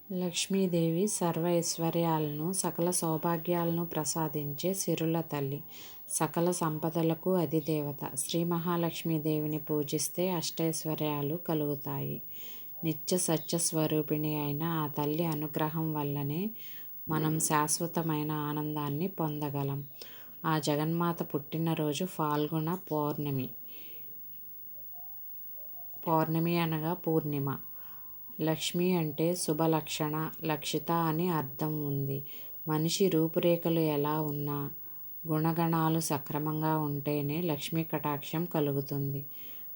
లక్ష్మీదేవి సర్వ ఐశ్వర్యాలను సకల సౌభాగ్యాలను ప్రసాదించే సిరుల తల్లి. సకల సంపదలకు అధిదేవత. శ్రీ మహాలక్ష్మీదేవిని పూజిస్తే అష్టైశ్వర్యాలు కలుగుతాయి. నిత్య సత్య స్వరూపిణి అయిన ఆ తల్లి అనుగ్రహం వల్లనే మనం శాశ్వతమైన ఆనందాన్ని పొందగలం. ఆ జగన్మాత పుట్టినరోజు ఫాల్గుణ పౌర్ణమి. పౌర్ణమి అనగా పూర్ణిమ. లక్ష్మి అంటే శుభలక్షణ, లక్షిత అని అర్థం ఉంది. మనిషి రూపురేఖలు ఎలా ఉన్నా, గుణగణాలు సక్రమంగా ఉంటేనే లక్ష్మీ కటాక్షం కలుగుతుంది.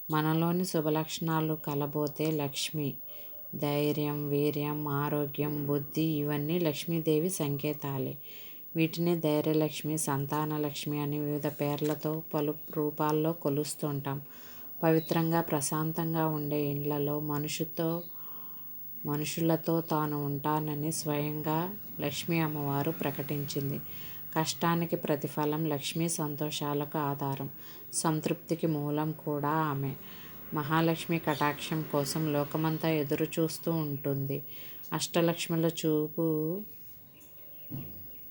మనలోని శుభలక్షణాలు కలబోతే లక్ష్మి. ధైర్యం, వీర్యం, ఆరోగ్యం, బుద్ధి ఇవన్నీ లక్ష్మీదేవి సంకేతాలే. వీటిని ధైర్యలక్ష్మి, సంతానలక్ష్మి అని వివిధ పేర్లతో పలు రూపాల్లో కొలుస్తుంటాం. పవిత్రంగా ప్రశాంతంగా ఉండే ఇండ్లలో మనుషులతో తాను ఉంటానని స్వయంగా లక్ష్మీ అమ్మవారు ప్రకటించింది. కష్టానికి ప్రతిఫలం లక్ష్మీ, సంతోషాలకు ఆధారం, సంతృప్తికి మూలం కూడా ఆమె. మహాలక్ష్మి కటాక్షం కోసం లోకమంతా ఎదురు చూస్తూ ఉంటుంది. అష్టలక్ష్ముల చూపు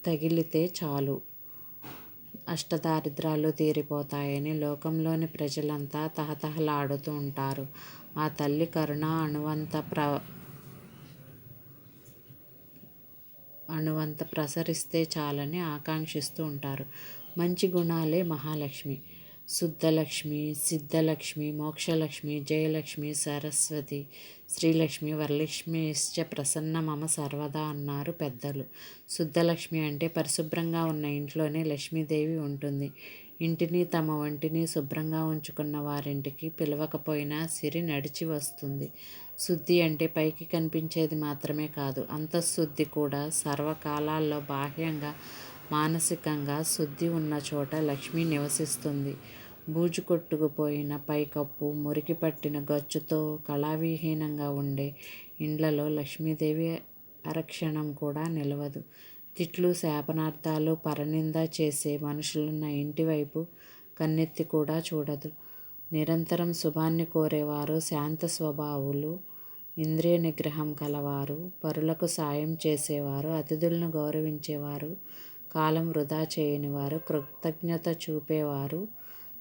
తగిలితే చాలు అష్టదారిద్రాలు తీరిపోతాయని లోకంలోని ప్రజలంతా తహతహలాడుతూ ఉంటారు. ఆ తల్లి కరుణ అణువంత ప్రసరిస్తే చాలని ఆకాంక్షిస్తూ ఉంటారు. మంచి గుణాలే మహాలక్ష్మి. శుద్ధలక్ష్మి, సిద్ధలక్ష్మి, మోక్షలక్ష్మి, జయలక్ష్మి, సరస్వతి, శ్రీలక్ష్మి, వరలక్ష్మిశ్చ ప్రసన్న మమ సర్వదా అన్నారు పెద్దలు. శుద్ధలక్ష్మి అంటే పరిశుభ్రంగా ఉన్న ఇంట్లోనే లక్ష్మీదేవి ఉంటుంది. ఇంటిని తమ వంటిని శుభ్రంగా ఉంచుకున్న వారింటికి పిలవకపోయినా సిరి నడిచి వస్తుంది. శుద్ధి అంటే పైకి కనిపించేది మాత్రమే కాదు, అంతఃశుద్ధి కూడా. సర్వకాలాల్లో బాహ్యంగా, మానసికంగా శుద్ధి ఉన్న చోట లక్ష్మి నివసిస్తుంది. బూజు కొట్టుకుపోయిన పైకప్పు, మురికి పట్టిన గచ్చుతో కళావిహీనంగా ఉండే ఇండ్లలో లక్ష్మీదేవి అరక్షణం కూడా నిలవదు. తిట్లు, శాపనార్థాలు, పరనింద చేసే మనుషులున్న ఇంటివైపు కన్నెత్తి కూడా చూడదు. నిరంతరం శుభాన్ని కోరేవారు, శాంత స్వభావులు, ఇంద్రియ నిగ్రహం కలవారు, పరులకు సాయం చేసేవారు, అతిథులను గౌరవించేవారు, కాలం వృధా చేయనివారు, కృతజ్ఞత చూపేవారు,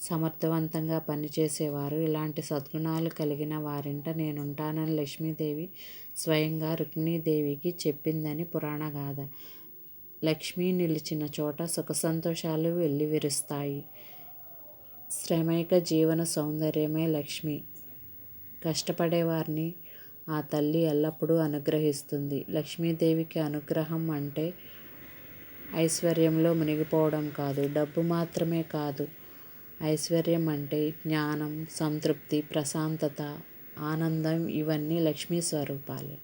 సమర్థవంతంగా పనిచేసేవారు, ఇలాంటి సద్గుణాలు కలిగిన వారింట నేనుంటానని లక్ష్మీదేవి స్వయంగా రుక్మిణీదేవికి చెప్పిందని పురాణగాథ. లక్ష్మి నిలిచిన చోట సుఖసంతోషాలు వెల్లివిరుస్తాయి. శ్రమైక జీవన సౌందర్యమే లక్ష్మి. కష్టపడేవారిని ఆ తల్లి ఎల్లప్పుడూ అనుగ్రహిస్తుంది. లక్ష్మీదేవికి అనుగ్రహం అంటే ఐశ్వర్యంలో మునిగిపోవడం కాదు, డబ్బు మాత్రమే కాదు. ఐశ్వర్యం అంటే జ్ఞానం, సంతృప్తి, ప్రశాంతత, ఆనందం ఇవన్నీ లక్ష్మీ స్వరూపాలే.